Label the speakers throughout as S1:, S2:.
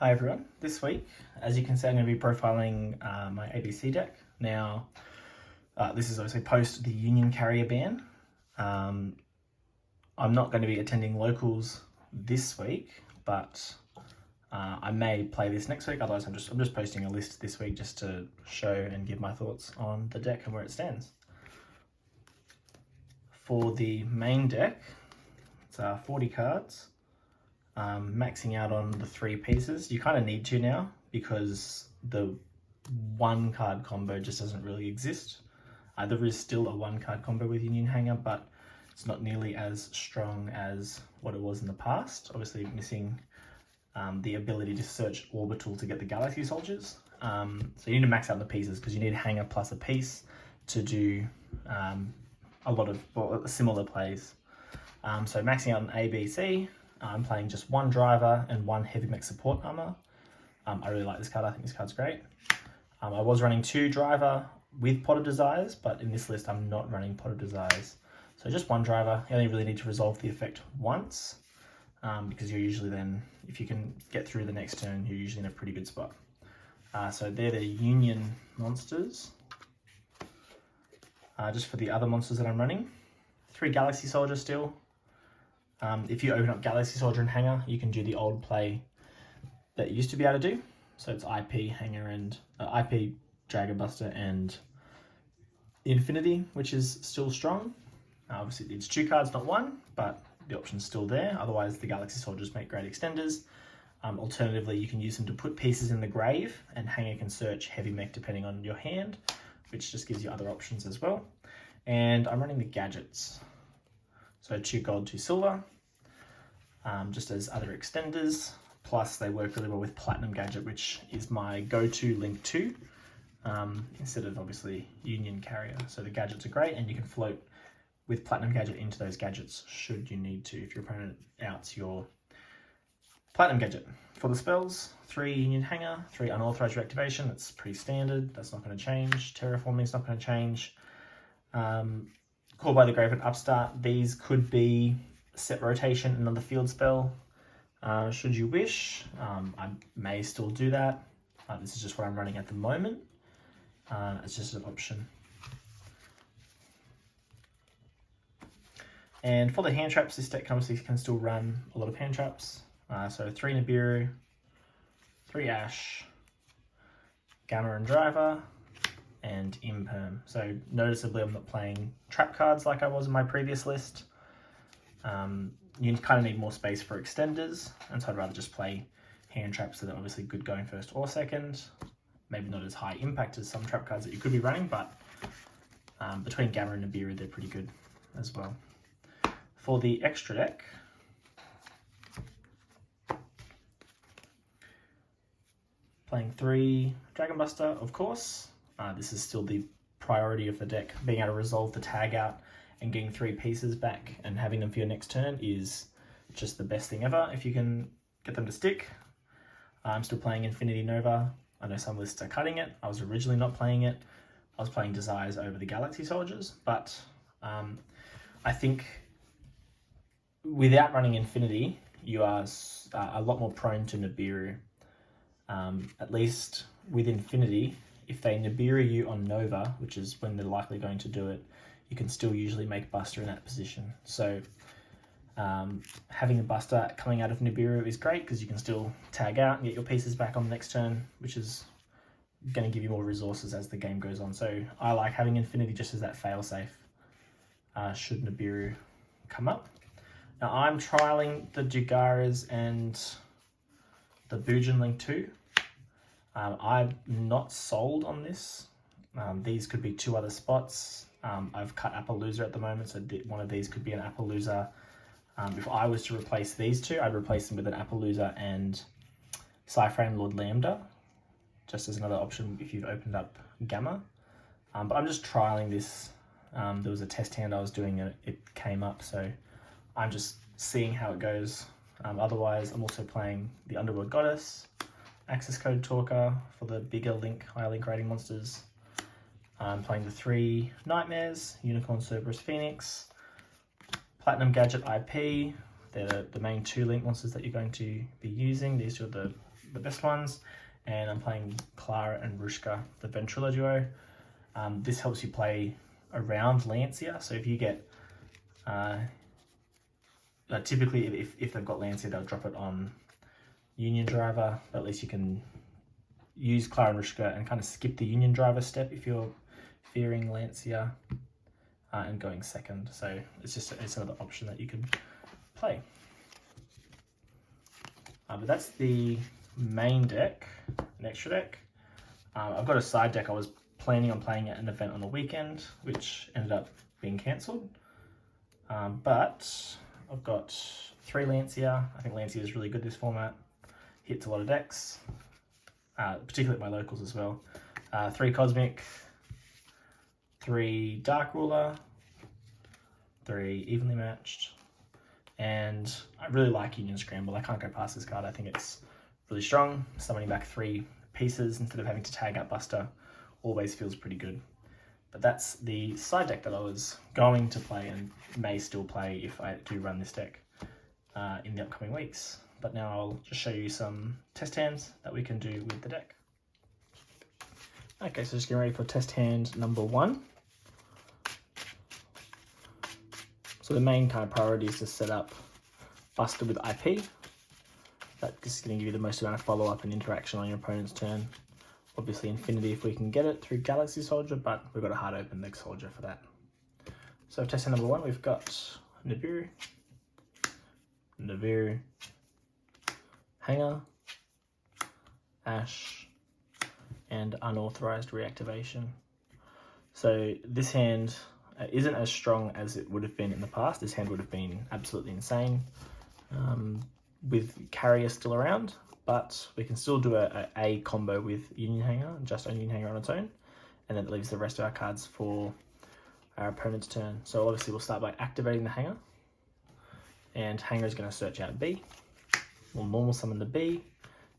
S1: Hi everyone, this week, as you can see, I'm going to be profiling my ABC deck. Now, this is obviously post the Union Carrier ban. I'm not going to be attending locals this week, but I may play this next week. Otherwise, I'm just posting a list this week just to show and give my thoughts on the deck and where it stands. For the main deck, it's 40 cards. Maxing out on the 3 pieces. You kind of need to now because the 1 card combo just doesn't really exist. There is still a 1 card combo with Union Hanger, but it's not nearly as strong as what it was in the past. Obviously missing the ability to search orbital to get the Galaxy Soldiers. So you need to max out the pieces because you need Hanger plus a piece to do a lot of similar plays. So maxing out an ABC. I'm playing just 1 driver and 1 heavy mech support armor. I really like this card. I think this card's great. I was running 2 driver with Pot of Desires, but in this list I'm not running Pot of Desires. So just 1 driver. You only really need to resolve the effect once, because you're usually then, if you can get through the next turn, you're usually in a pretty good spot. So they're the Union monsters. Just for the other monsters that I'm running, 3 Galaxy Soldiers still. If you open up Galaxy Soldier and Hanger, you can do the old play that you used to be able to do. So it's IP, Hanger, and IP, Dragon Buster, and Infinity, which is still strong. Obviously, it's 2 cards, not 1, but the option's still there. Otherwise, the Galaxy Soldiers make great extenders. Alternatively, you can use them to put pieces in the grave, and Hanger can search heavy mech depending on your hand, which just gives you other options as well. And I'm running the gadgets. So 2 gold, 2 silver, just as other extenders. Plus they work really well with Platinum Gadget, which is my go-to Link 2, instead of obviously Union Carrier. So the gadgets are great, and you can float with Platinum Gadget into those gadgets should you need to, if your opponent outs your Platinum Gadget. For the spells, 3 Union Hanger, 3 Unauthorized Reactivation. That's pretty standard. That's not going to change. Terraforming's not going to change. Call by the Grave and Upstart. These could be set rotation, another field spell, should you wish. I may still do that. This is just what I'm running at the moment. It's just an option. And for the hand traps, this deck obviously can still run a lot of hand traps. So 3 Nibiru, 3 Ash, Gamma and Driver, and Imperm. So noticeably I'm not playing trap cards like I was in my previous list. You kind of need more space for extenders, and so I'd rather just play hand traps that are obviously good going first or second. Maybe not as high impact as some trap cards that you could be running, but between Gamma and Nibiru they're pretty good as well. For the extra deck, playing 3 Dragon Buster, of course. This is still the priority of the deck. Being able to resolve the tag out and getting 3 pieces back and having them for your next turn is just the best thing ever if you can get them to stick. I'm still playing Infinity Nova. I know some lists are cutting it. I was originally not playing it. I was playing Desires over the Galaxy Soldiers, but I think without running Infinity, you are a lot more prone to Nibiru. At least with Infinity, if they Nibiru you on Nova, which is when they're likely going to do it, you can still usually make Buster in that position. So having a Buster coming out of Nibiru is great because you can still tag out and get your pieces back on the next turn, which is going to give you more resources as the game goes on. So I like having Infinity just as that failsafe should Nibiru come up. Now I'm trialing the Jugaras and the Bujin Link 2. I'm not sold on this. These could be 2 other spots. I've cut Appaloosa at the moment, so one of these could be an Appaloosa. If I was to replace these 2, I'd replace them with an Appaloosa and Cyframe Lord Lambda, just as another option if you've opened up Gamma. But I'm just trialing this. There was a test hand I was doing and it came up, so I'm just seeing how it goes. Otherwise, I'm also playing the Underworld Goddess, Access Code Talker for the bigger link, higher link rating monsters. I'm playing the 3 Nightmares, Unicorn, Cerberus, Phoenix, Platinum Gadget IP. They're the main 2 link monsters that you're going to be using. These are the the best ones. And I'm playing Clara and Rushka, the Ventrilo duo. This helps you play around Lancia. So if you get, typically if they've got Lancia, they'll drop it on Union Driver. But at least you can use Clara and Rushka and kind of skip the Union Driver step if you're fearing Lancia and going second. So it's another option that you can play. But that's the main deck, an extra deck. I've got a side deck I was planning on playing at an event on the weekend, which ended up being cancelled. But I've got 3 Lancia. I think Lancia is really good this format. Hits a lot of decks, particularly at my locals as well. 3 Cosmic, 3 Dark Ruler, 3 Evenly Matched, and I really like Union Scramble. I can't go past this card. I think it's really strong. Summoning back 3 pieces instead of having to tag out Buster always feels pretty good. But that's the side deck that I was going to play and may still play if I do run this deck in the upcoming weeks. But now I'll just show you some test hands that we can do with the deck. Okay, so just getting ready for test hand number 1. So the main kind of priority is to set up Buster with IP. This is going to give you the most amount of follow-up and interaction on your opponent's turn. Obviously Infinity if we can get it through Galaxy Soldier, but we've got a hard open Leg Soldier for that. So test hand number 1, we've got Nibiru, Hanger, Ash, and Unauthorized Reactivation. So this hand isn't as strong as it would have been in the past. This hand would have been absolutely insane with Carrier still around, but we can still do a combo with Union Hanger, just on Union Hanger on its own, and then it leaves the rest of our cards for our opponent's turn. So obviously we'll start by activating the Hanger, and Hanger is going to search out B. We'll normal summon the B,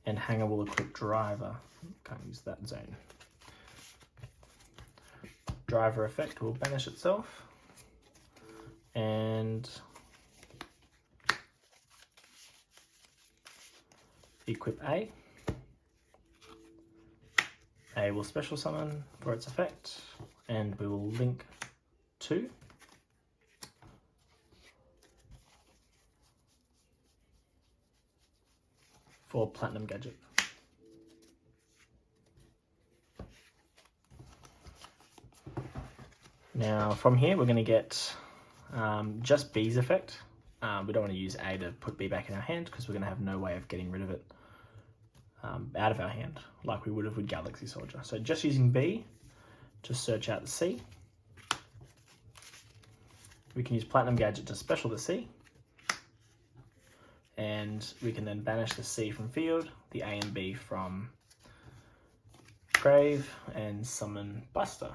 S1: and Hanger will equip Driver. Can't use that zone. Driver effect will banish itself, and equip A. A will special summon for its effect, and we will link 2. For Platinum Gadget. Now from here we're going to get just B's effect. We don't want to use A to put B back in our hand because we're going to have no way of getting rid of it out of our hand like we would have with Galaxy Soldier. So just using B to search out the C. We can use Platinum Gadget to special the C. And we can then banish the C from field, the A and B from grave, and summon Buster.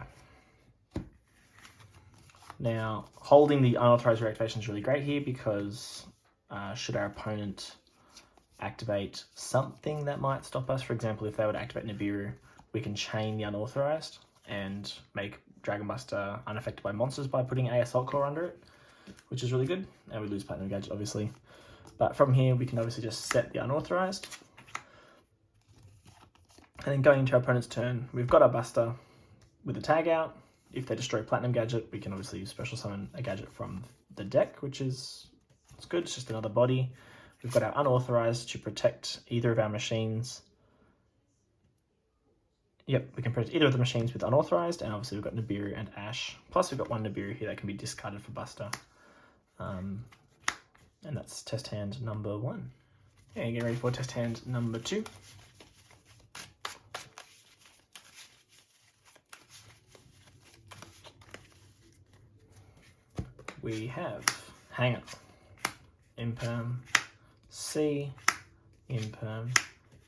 S1: Now, holding the unauthorized reactivation is really great here because should our opponent activate something that might stop us, for example, if they would activate Nibiru, we can chain the unauthorized and make Dragon Buster unaffected by monsters by putting A Assault Core under it, which is really good. And we lose Platinum Gadget, obviously. But from here, we can obviously just set the unauthorized. And then going into our opponent's turn, we've got our Buster with a tag out. If they destroy Platinum Gadget, we can obviously special summon a gadget from the deck, which is it's good. It's just another body. We've got our unauthorized to protect either of our machines. Yep, we can protect either of the machines with unauthorized, and obviously we've got Nibiru and Ash. Plus we've got 1 Nibiru here that can be discarded for Buster. And that's test hand number 1. Yeah, getting ready for test hand number 2. We have Hanger, Imperm, C, Imperm,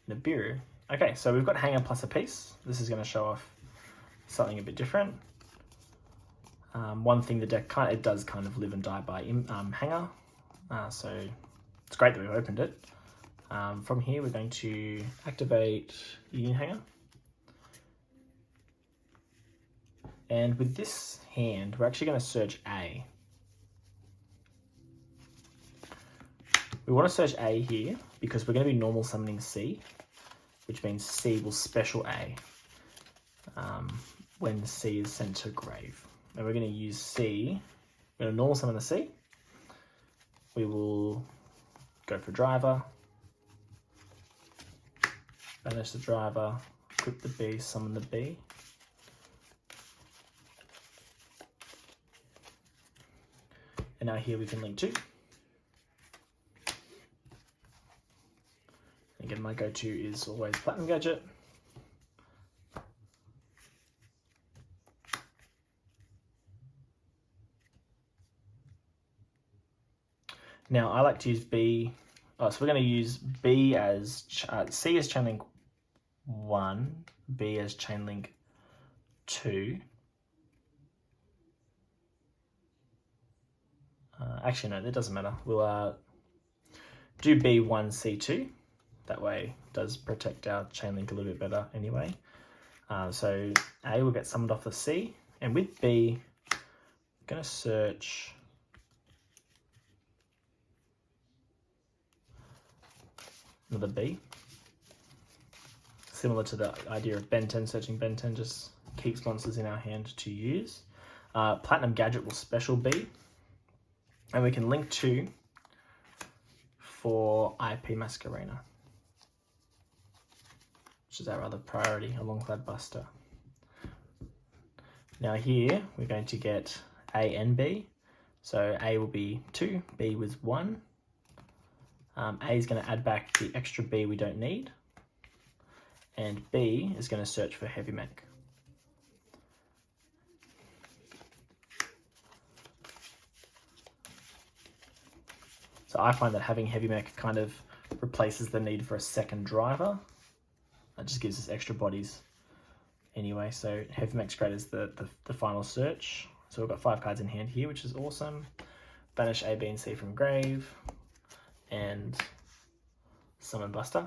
S1: Nibiru. Okay, so we've got Hanger plus a piece. This is going to show off something a bit different. One thing the deck it does kind of live and die by Hanger. So it's great that we've opened it. From here, we're going to activate Union Hanger. And with this hand, we're actually going to search A. We want to search A here because we're going to be normal summoning C, which means C will special A when C is sent to grave. And we're going to use C. We're going to normal summon the C. We will go for driver, banish the driver, equip the B, summon the B. And now here we can link 2. Again, my go-to is always Platinum Gadget. Now I like to use B. So we're going to use B as C as chain link 1, B as chain link 2. Actually, no, that doesn't matter. We'll do B1, C2. That way it does protect our chain link a little bit better anyway. So A will get summoned off the C, and with B, I'm going to search another B. Similar to the idea of Ben 10, searching Ben 10 just keeps monsters in our hand to use. Platinum Gadget will special B, and we can link 2 for IP Masquerena, which is our other priority alongside Buster. Now here we're going to get A and B. So A will be 2, B was 1. A is going to add back the extra B we don't need. And B is going to search for Heavy Mech. So I find that having Heavy Mech kind of replaces the need for a second driver. That just gives us extra bodies anyway. So Heavy Mech's great as the final search. So we've got 5 cards in hand here, which is awesome. Banish A, B, and C from grave. And summon Buster.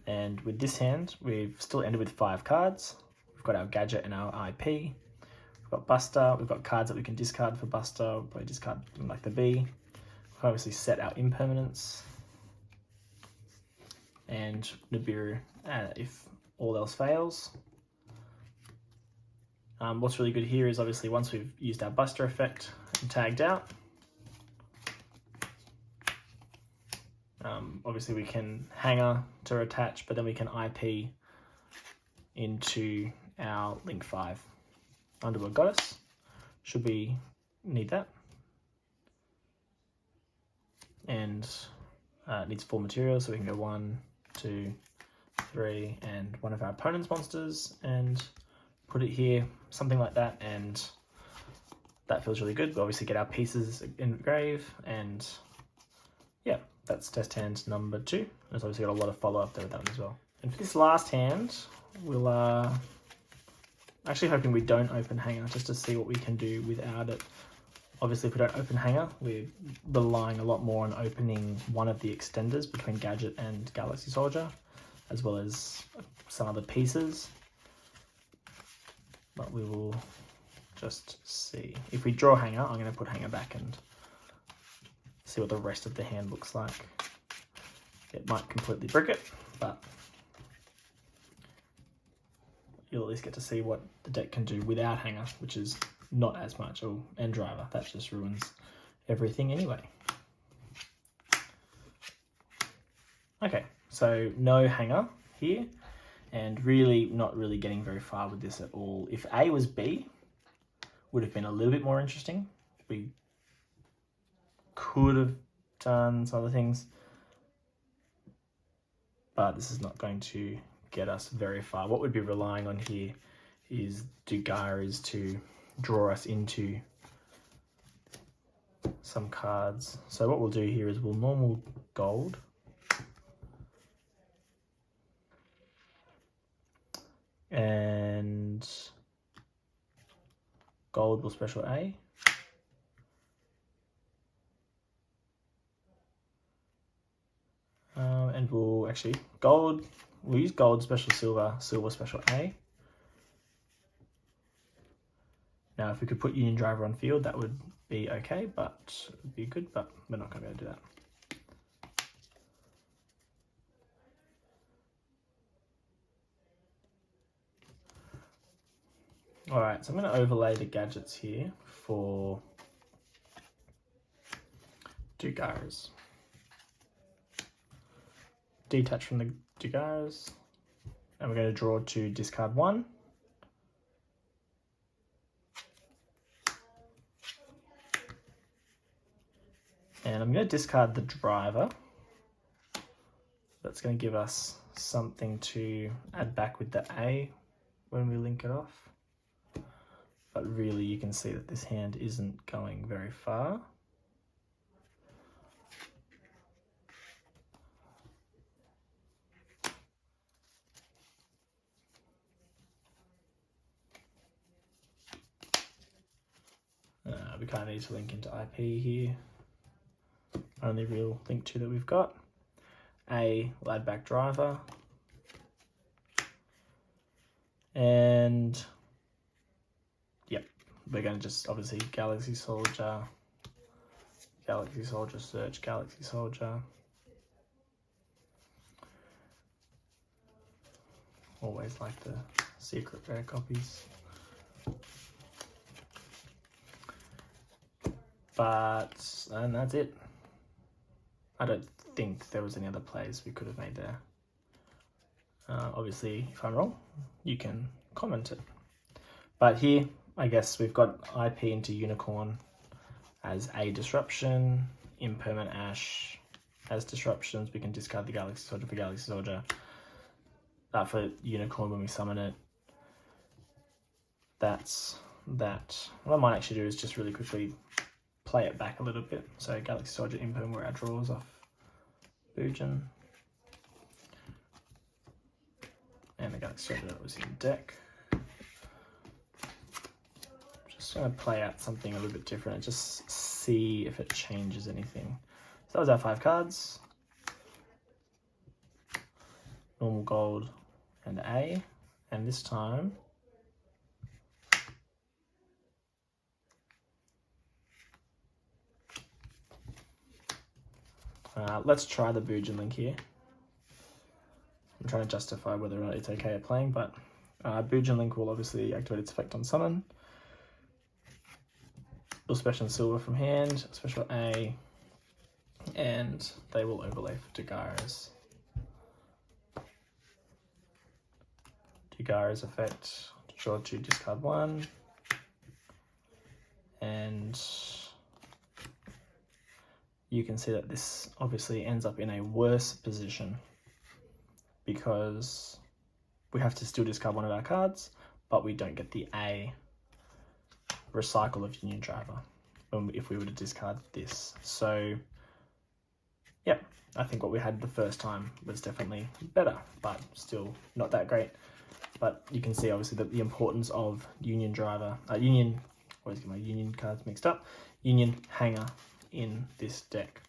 S1: And with this hand, we've still ended with 5 cards. We've got our gadget and our IP. We've got Buster. We've got cards that we can discard for Buster. We'll probably discard like the B. We've obviously set our impermanence. And Nibiru if all else fails. What's really good here is obviously once we've used our Buster effect and tagged out, obviously we can hanger to attach, but then we can IP into our link 5. Underworld Goddess, should we need that. And it needs 4 materials, so we can go 1, 2, 3, and one of our opponent's monsters, and put it here, something like that, and that feels really good. We obviously get our pieces in grave, and yeah, that's test hand number 2. There's obviously got a lot of follow-up there with that one as well. And for this last hand, we'll actually hoping we don't open hanger, just to see what we can do without it. Obviously, if we don't open hanger, we're relying a lot more on opening one of the extenders between Gadget and Galaxy Soldier, as well as some other pieces. But we will just see. If we draw hanger, I'm going to put hanger back and see what the rest of the hand looks like. It might completely brick it, but you'll at least get to see what the deck can do without hanger, which is not as much. Oh, and driver, that just ruins everything anyway. Okay, so no hanger here, and really not really getting very far with this at all. If A was B, would have been a little bit more interesting. We could have done some other things, but this is not going to get us very far. What we'd be relying on here is Dugaris to draw us into some cards. So what we'll do here is we'll normal gold. And gold will special A. And we'll actually we'll use gold special silver, silver special A. Now if we could put Union Driver on field, that would be okay, but it would be good, but we're not going to be able to do that. All right, so I'm going to overlay the gadgets here for Dugaras. Detach from the Dugaras, and we're going to draw to discard 1. And I'm going to discard the driver. That's going to give us something to add back with the A when we link it off. But really you can see that this hand isn't going very far. We kind of need to link into IP here. Only real link to that we've got. A, we'll add back driver. And yep, we're going to just obviously Galaxy Soldier, search, Galaxy Soldier. Always like the secret rare copies. And that's it. I don't think there was any other plays we could have made there. Obviously, if I'm wrong, you can comment it. But here, I guess we've got IP into Unicorn as a disruption, Impermanent Ash as disruptions. We can discard the Galaxy Soldier for Galaxy Soldier. For Unicorn when we summon it. That's that. What I might actually do is just really quickly play it back a little bit. So Galaxy Soldier Imperm were our draws off Bujin. And the Galaxy Soldier that was in deck. Just going to play out something a little bit different and just see if it changes anything. So that was our 5 cards. Normal gold and A. And this time let's try the Bujin link here. I'm trying to justify whether or not it's okay at playing, but Bujin link will obviously activate its effect on summon. We'll special silver from hand, special A, and they will overlay for Dugara's. Dugara's effect, draw 2, discard 1, and you can see that this obviously ends up in a worse position because we have to still discard one of our cards, but we don't get the A recycle of Union Driver if we were to discard this. So yeah, I think what we had the first time was definitely better, but still not that great. But you can see obviously that the importance of Union Driver, always get my Union cards mixed up, Union Hanger in this deck.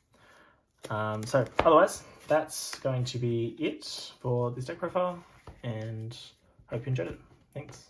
S1: So otherwise, that's going to be it for this deck profile, and hope you enjoyed it. Thanks.